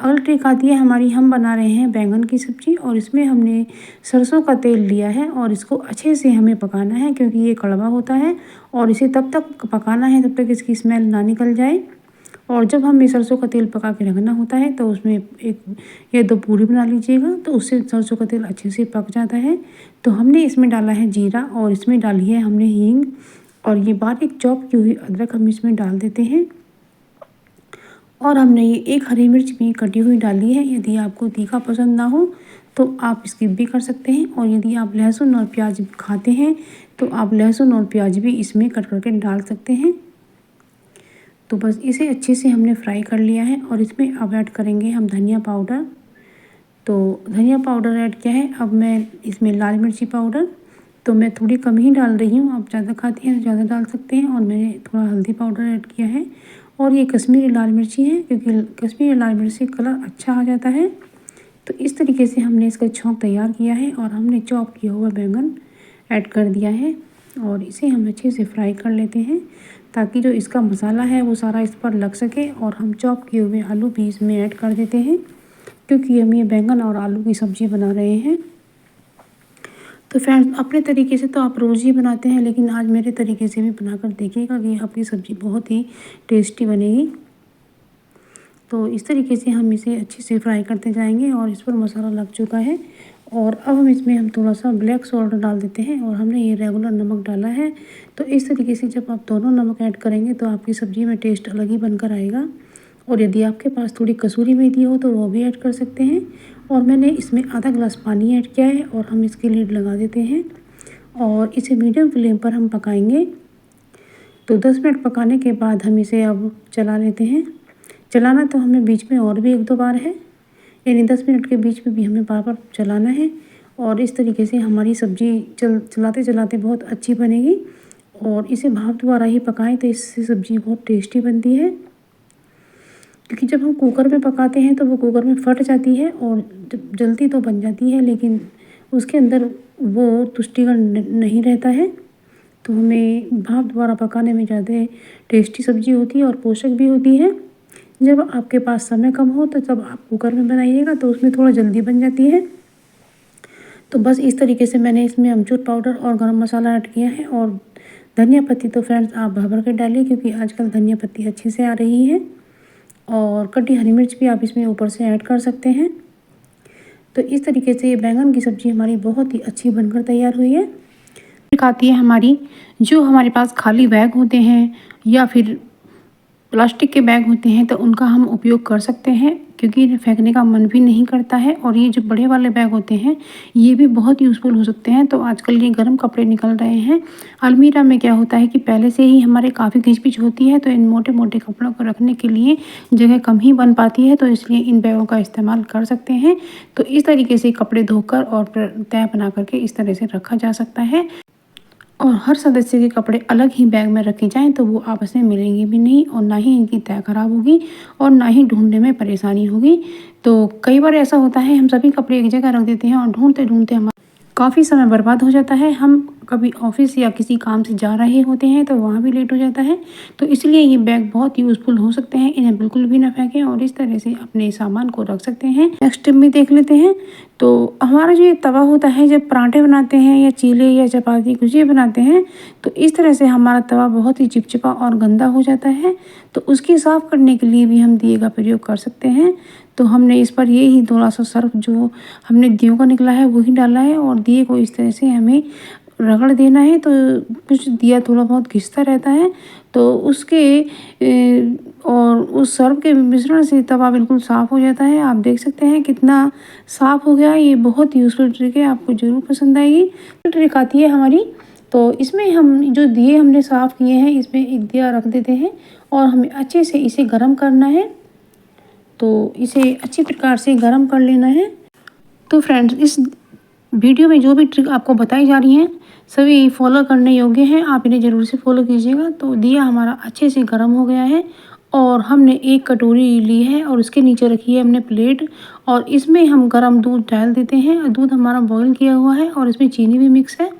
अगली ट्रिक आती है हमारी, हम बना रहे हैं बैंगन की सब्ज़ी और इसमें हमने सरसों का तेल लिया है और इसको अच्छे से हमें पकाना है क्योंकि ये कड़वा होता है और इसे तब तक पकाना है जब तक इसकी स्मेल ना निकल जाए। और जब हमें सरसों का तेल पका के रखना होता है तो उसमें एक या दो पूरी बना लीजिएगा, तो उससे सरसों का तेल अच्छे से पक जाता है। तो हमने इसमें डाला है जीरा और इसमें डाली है हमने हींग और ये बारीक चॉप की हुई अदरक हम इसमें डाल देते हैं। और हमने ये एक हरी मिर्च भी कटी हुई डाली है। यदि आपको तीखा पसंद ना हो तो आप स्किप भी कर सकते हैं, और यदि आप लहसुन और प्याज खाते हैं तो आप लहसुन और प्याज भी इसमें कट करके डाल सकते हैं। तो बस इसे अच्छे से हमने फ्राई कर लिया है और इसमें अब ऐड करेंगे हम धनिया पाउडर। तो धनिया पाउडर ऐड किया है। अब मैं इसमें लाल मिर्ची पाउडर, तो मैं थोड़ी कम ही डाल रही हूँ, आप ज़्यादा खाती हैं तो ज़्यादा डाल सकते हैं। और मैंने थोड़ा हल्दी पाउडर ऐड किया है और ये कश्मीरी लाल मिर्ची है क्योंकि कश्मीरी लाल मिर्च से कलर अच्छा आ जाता है। तो इस तरीके से हमने इसका छौंक तैयार किया है और हमने चॉप किया हुआ बैंगन ऐड कर दिया है और इसे हम अच्छे से फ्राई कर लेते हैं ताकि जो इसका मसाला है वो सारा इस पर लग सके। और हम चॉप किए हुए आलू भी इसमें ऐड कर देते हैं क्योंकि हम ये बैंगन और आलू की सब्ज़ी बना रहे हैं। तो फ्रेंड्स, अपने तरीके से तो आप रोज़ ही बनाते हैं, लेकिन आज मेरे तरीके से भी बनाकर देखिएगा कि आपकी सब्ज़ी बहुत ही टेस्टी बनेगी। तो इस तरीके से हम इसे अच्छे से फ्राई करते जाएंगे और इस पर मसाला लग चुका है। और अब हम थोड़ा सा ब्लैक सॉल्ट डाल देते हैं और हमने ये रेगुलर नमक डाला है। तो इस तरीके से जब आप दोनों नमक ऐड करेंगे तो आपकी सब्ज़ी में टेस्ट अलग ही बनकर आएगा। और यदि आपके पास थोड़ी कसूरी मेथी हो तो वो भी ऐड कर सकते हैं। और मैंने इसमें आधा गिलास पानी ऐड किया है और हम इसकी लीड लगा देते हैं और इसे मीडियम फ्लेम पर हम पकाएंगे। तो 10 मिनट पकाने के बाद हम इसे अब चला लेते हैं। चलाना तो हमें बीच में और भी एक दो बार है, यानी 10 मिनट के बीच में भी हमें बार बार चलाना है। और इस तरीके से हमारी सब्ज़ी चलाते चलाते बहुत अच्छी बनेगी। और इसे भाप द्वारा ही पकाएं तो इससे सब्ज़ी बहुत टेस्टी बनती है, क्योंकि जब हम कुकर में पकाते हैं तो वो कुकर में फट जाती है और जल्दी तो बन जाती है लेकिन उसके अंदर वो पुष्टिकरण नहीं रहता है। तो हमें भाप द्वारा पकाने में ज़्यादा टेस्टी सब्ज़ी होती है और पोषक भी होती है। जब आपके पास समय कम हो तो जब आप कुकर में बनाइएगा तो उसमें थोड़ा जल्दी बन जाती है। तो बस इस तरीके से मैंने इसमें अमचूर पाउडर और गरम मसाला ऐड किया है। और धनिया पत्ती तो फ्रेंड्स आप भर भर के डालिए क्योंकि आजकल धनिया पत्ती अच्छी से आ रही है। और कटी हरी मिर्च भी आप इसमें ऊपर से ऐड कर सकते हैं। तो इस तरीके से ये बैंगन की सब्ज़ी हमारी बहुत ही अच्छी बनकर तैयार हुई है। आती है हमारी, जो हमारे पास खाली बैग होते हैं या फिर प्लास्टिक के बैग होते हैं तो उनका हम उपयोग कर सकते हैं क्योंकि इन्हें फेंकने का मन भी नहीं करता है। और ये जो बड़े वाले बैग होते हैं ये भी बहुत यूज़फुल हो सकते हैं। तो आजकल ये गर्म कपड़े निकल रहे हैं। अलमीरा में क्या होता है कि पहले से ही हमारे काफ़ी घिच-पिच होती है, तो इन मोटे मोटे कपड़ों को रखने के लिए जगह कम ही बन पाती है, तो इसलिए इन बैगों का इस्तेमाल कर सकते हैं। तो इस तरीके से कपड़े धोकर और तह बना करके इस तरह से रखा जा सकता है। और हर सदस्य के कपड़े अलग ही बैग में रखे जाएं तो वो आपस में मिलेंगे भी नहीं और ना ही इनकी तह खराब होगी और ना ही ढूंढने में परेशानी होगी। तो कई बार ऐसा होता है हम सभी कपड़े एक जगह रख देते हैं और ढूंढते ढूंढते हमारा काफ़ी समय बर्बाद हो जाता है। हम कभी ऑफिस या किसी काम से जा रहे होते हैं तो वहाँ भी लेट हो जाता है। तो इसलिए ये बैग बहुत यूज़फुल हो सकते हैं, इन्हें बिल्कुल भी ना फेंकें और इस तरह से अपने सामान को रख सकते हैं। नेक्स्ट टिप भी देख लेते हैं। तो हमारा जो ये तवा होता है, जब पराठे बनाते हैं या चीले या चपाती कुछ ये बनाते हैं तो इस तरह से हमारा तवा बहुत ही चिपचिपा और गंदा हो जाता है। तो उसकी साफ़ करने के लिए भी हम दिए का प्रयोग कर सकते हैं। तो हमने इस पर ये ही थोड़ा सा सर्फ जो हमने दियों का निकला है वही डाला है और दिए को इस तरह से हमें रगड़ देना है। तो कुछ दिया थोड़ा बहुत घिसता रहता है तो और उस सर्फ के मिश्रण से तवा बिल्कुल साफ़ हो जाता है। आप देख सकते हैं कितना साफ़ हो गया है। ये बहुत यूज़फुल ट्रिक है, आपको ज़रूर पसंद आएगी। ट्रिक आती है हमारी, तो इसमें हम जो दिए हमने साफ़ किए हैं इसमें एक दिया रख देते हैं और हमें अच्छे से इसे गर्म करना है। तो इसे अच्छी प्रकार से गर्म कर लेना है। तो फ्रेंड्स, इस वीडियो में जो भी ट्रिक आपको बताई जा रही हैं सभी फॉलो करने योग्य हैं, आप इन्हें ज़रूर से फॉलो कीजिएगा। तो दिया हमारा अच्छे से गर्म हो गया है और हमने एक कटोरी ली है और उसके नीचे रखी है हमने प्लेट और इसमें हम गर्म दूध डाल देते हैं। दूध हमारा बॉईल किया हुआ है और इसमें चीनी भी मिक्स है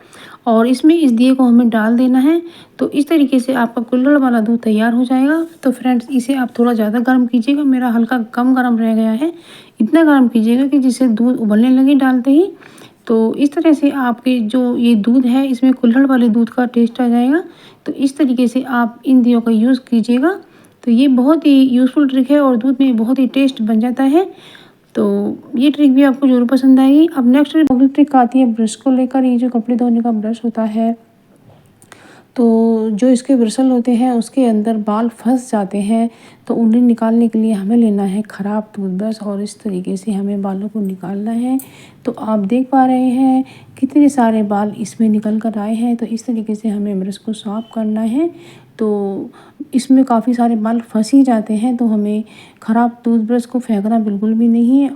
और इसमें इस दिए को हमें डाल देना है। तो इस तरीके से आपका कुल्हड़ वाला दूध तैयार हो जाएगा। तो फ्रेंड्स इसे आप थोड़ा ज़्यादा गर्म कीजिएगा, मेरा हल्का कम गर्म रह गया है। इतना गर्म कीजिएगा कि जिससे दूध उबलने लगे डालते ही। तो इस तरह से आपके जो ये दूध है इसमें कुल्हड़ वाले दूध का टेस्ट आ जाएगा। तो इस तरीके से आप इन दियों का यूज़ कीजिएगा। तो ये बहुत ही यूज़फुल ट्रिक है और दूध में बहुत ही टेस्ट बन जाता है। तो ये ट्रिक भी आपको ज़रूर पसंद आएगी। अब नेक्स्ट अगली ट्रिक आती है ब्रश को लेकर। ये जो कपड़े धोने का ब्रश होता है, तो जो इसके ब्रिसल होते हैं उसके अंदर बाल फंस जाते हैं। तो उन्हें निकालने के लिए हमें लेना है ख़राब टूथब्रश और इस तरीके से हमें बालों को निकालना है। तो आप देख पा रहे हैं कितने सारे बाल इसमें निकल कर आए हैं। तो इस तरीके से हमें ब्रश को साफ करना है। तो इसमें काफ़ी सारे बाल फंस ही जाते हैं, तो हमें ख़राब टूथब्रश को फेंकना बिल्कुल भी नहीं है।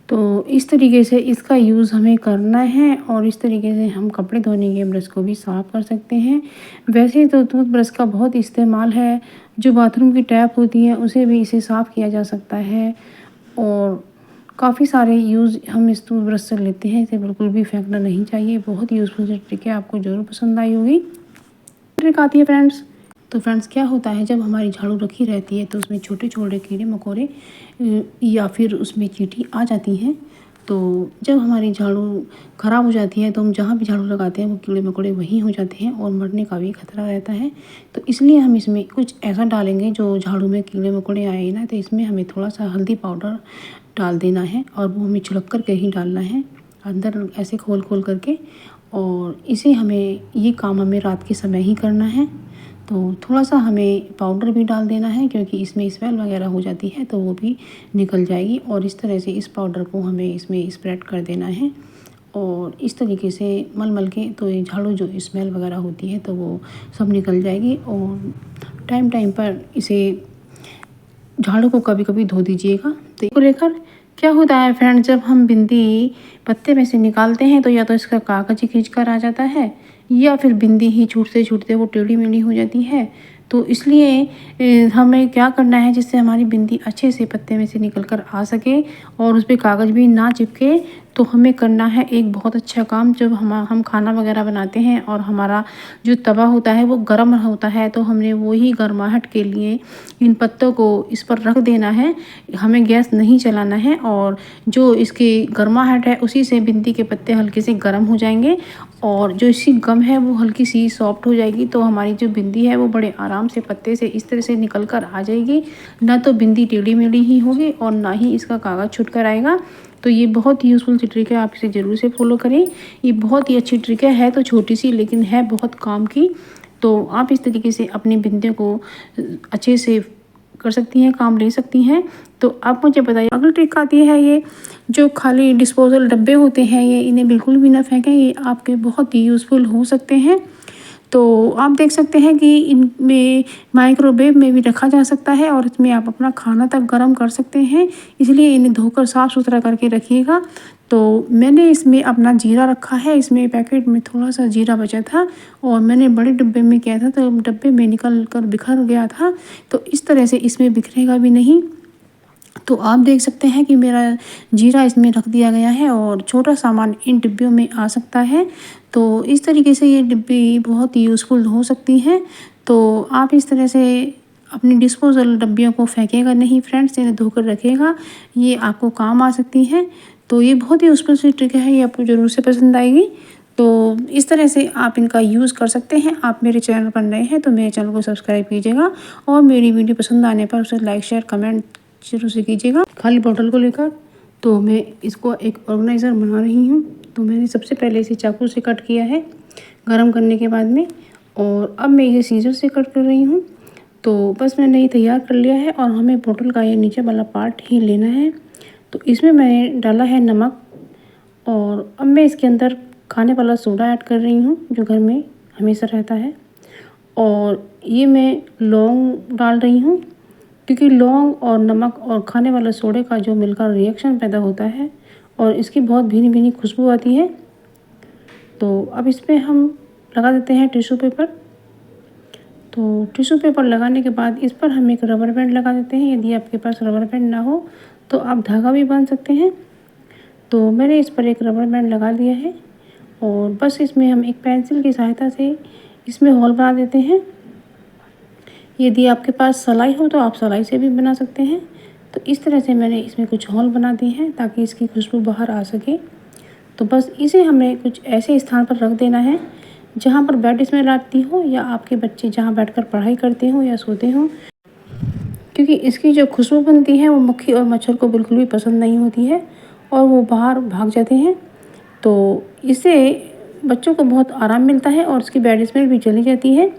तो इस तरीके से इसका यूज़ हमें करना है और इस तरीके से हम कपड़े धोने के ब्रश को भी साफ़ कर सकते हैं। वैसे तो टूथब्रश का बहुत इस्तेमाल है, जो बाथरूम की टैप होती है उसे भी इसे साफ़ किया जा सकता है और काफ़ी सारे यूज़ हम इस टूथब्रश से लेते हैं। इसे बिल्कुल भी फेंकना नहीं चाहिए। बहुत यूज़फुल ट्रिक है, आपको ज़रूर पसंद आई होगी। ट्रिक आती है फ्रेंड्स। तो फ्रेंड्स क्या होता है, जब हमारी झाड़ू रखी रहती है तो उसमें छोटे छोटे कीड़े मकोड़े या फिर उसमें चींटी आ जाती हैं। तो जब हमारी झाड़ू ख़राब हो जाती है तो हम जहाँ भी झाड़ू लगाते हैं वो कीड़े मकोड़े वहीं हो जाते हैं और मरने का भी खतरा रहता है। तो इसलिए हम इसमें कुछ ऐसा डालेंगे जो झाड़ू में कीड़े मकोड़े आए ना। तो इसमें हमें थोड़ा सा हल्दी पाउडर डाल देना है और वो हमें छिड़क कर के ही डालना है अंदर ऐसे खोल खोल करके। और इसे हमें ये काम हमें रात के समय ही करना है। तो थोड़ा सा हमें पाउडर भी डाल देना है क्योंकि इसमें स्मेल वगैरह हो जाती है तो वो भी निकल जाएगी। और इस तरह से इस पाउडर को हमें इसमें स्प्रेड कर देना है और इस तरीके से मल मल के तो ये झाड़ू जो स्मेल वगैरह होती है तो वो सब निकल जाएगी। और टाइम टाइम पर इसे झाड़ू को कभी कभी धो दीजिएगा। तो इसको लेकर क्या होता है फ्रेंड्स, जब हम बिंदी पत्ते में से निकालते हैं तो या तो इसका कागज ही खींच कर आ जाता है या फिर बिंदी ही छूटते छूटते वो टेढ़ी मेढ़ी हो जाती है। तो इसलिए हमें क्या करना है जिससे हमारी बिंदी अच्छे से पत्ते में से निकल कर आ सके और उस पर कागज़ भी ना चिपके। तो हमें करना है एक बहुत अच्छा काम। जब हम खाना वगैरह बनाते हैं और हमारा जो तवा होता है वो गर्म होता है तो हमने वही गर्माहट के लिए इन पत्तों को इस पर रख देना है। हमें गैस नहीं चलाना है और जो इसकी गर्माहट है उसी से बिंदी के पत्ते हल्के से गर्म हो जाएंगे और जो इसकी गम है वो हल्की सी सॉफ्ट हो जाएगी। तो हमारी जो बिंदी है वो बड़े आराम से पत्ते से इस तरह से निकल कर आ जाएगी। ना तो बिंदी टेढ़ी मेढ़ी ही होगी और ना ही इसका कागज़ छूट कर आएगा। तो ये बहुत ही यूज़फुल सी ट्रिक है, आप इसे ज़रूर से फॉलो करें। ये बहुत ही अच्छी ट्रिक है तो छोटी सी लेकिन है बहुत काम की। तो आप इस तरीके से अपनी बिंदियों को अच्छे से कर सकती हैं, काम ले सकती हैं। तो आप मुझे बताइए अगली ट्रिक आती है, ये जो खाली डिस्पोजल डब्बे होते हैं ये इन्हें बिल्कुल भी ना फेंकें, ये आपके बहुत ही यूज़फुल हो सकते हैं। तो आप देख सकते हैं कि इनमें माइक्रोवेव में भी रखा जा सकता है और इसमें आप अपना खाना तक गर्म कर सकते हैं। इसलिए इन्हें धोकर साफ़ सुथरा करके रखिएगा। तो मैंने इसमें अपना जीरा रखा है, इसमें पैकेट में थोड़ा सा जीरा बचा था और मैंने बड़े डिब्बे में किया था तो डब्बे में निकल कर बिखर गया था। तो इस तरह से इसमें बिखरेगा भी नहीं। तो आप देख सकते हैं कि मेरा जीरा इसमें रख दिया गया है और छोटा सामान इन डिब्बियों में आ सकता है। तो इस तरीके से ये डिब्बी बहुत ही यूज़फुल हो सकती हैं। तो आप इस तरह से अपनी डिस्पोजल डब्बियों को फेंकेगा नहीं फ्रेंड्स, इन्हें धोकर रखिएगा, ये आपको काम आ सकती हैं। तो ये बहुत ही यूज़फुल सी ट्रिक है, ये आपको ज़रूर से पसंद आएगी। तो इस तरह से आप इनका यूज़ कर सकते हैं। आप मेरे चैनल पर नए हैं तो मेरे चैनल को सब्सक्राइब कीजिएगा और मेरी वीडियो पसंद आने पर उसे लाइक शेयर कमेंट शुरू से कीजिएगा। खाली बॉटल को लेकर तो मैं इसको एक ऑर्गेनाइज़र बना रही हूँ। तो मैंने सबसे पहले इसे चाकू से कट किया है गरम करने के बाद में, और अब मैं इसे सीजर से कट कर रही हूँ। तो बस मैंने ये तैयार कर लिया है और हमें बॉटल का ये नीचे वाला पार्ट ही लेना है। तो इसमें मैंने डाला है नमक और अब मैं इसके अंदर खाने वाला सोडा ऐड कर रही हूँ जो घर में हमेशा रहता है। और ये मैं लौंग डाल रही हूँ क्योंकि लौंग और नमक और खाने वाले सोडे का जो मिलकर रिएक्शन पैदा होता है और इसकी बहुत भीनी भीनी खुशबू आती है। तो अब इसमें हम लगा देते हैं टिश्यू पेपर। तो टिश्यू पेपर लगाने के बाद इस पर हम एक रबर बैंड लगा देते हैं। यदि आपके पास रबर बैंड ना हो तो आप धागा भी बांध सकते हैं। तो मैंने इस पर एक रबर बैंड लगा दिया है और बस इसमें हम एक पेंसिल की सहायता से इसमें होल बना देते हैं। यदि आपके पास सलाई हो तो आप सलाई से भी बना सकते हैं। तो इस तरह से मैंने इसमें कुछ होल बना दिए हैं ताकि इसकी खुशबू बाहर आ सके। तो बस इसे हमें कुछ ऐसे स्थान पर रख देना है जहाँ पर बैड स्मेल आती हो या आपके बच्चे जहाँ बैठकर पढ़ाई करते हो या सोते हो, क्योंकि इसकी जो खुशबू बनती है वो मक्खी और मच्छर को बिल्कुल भी पसंद नहीं होती है और वो बाहर भाग जाते हैं। तो इससे बच्चों को बहुत आराम मिलता है और उसकी बैड स्मेल भी चली जाती है।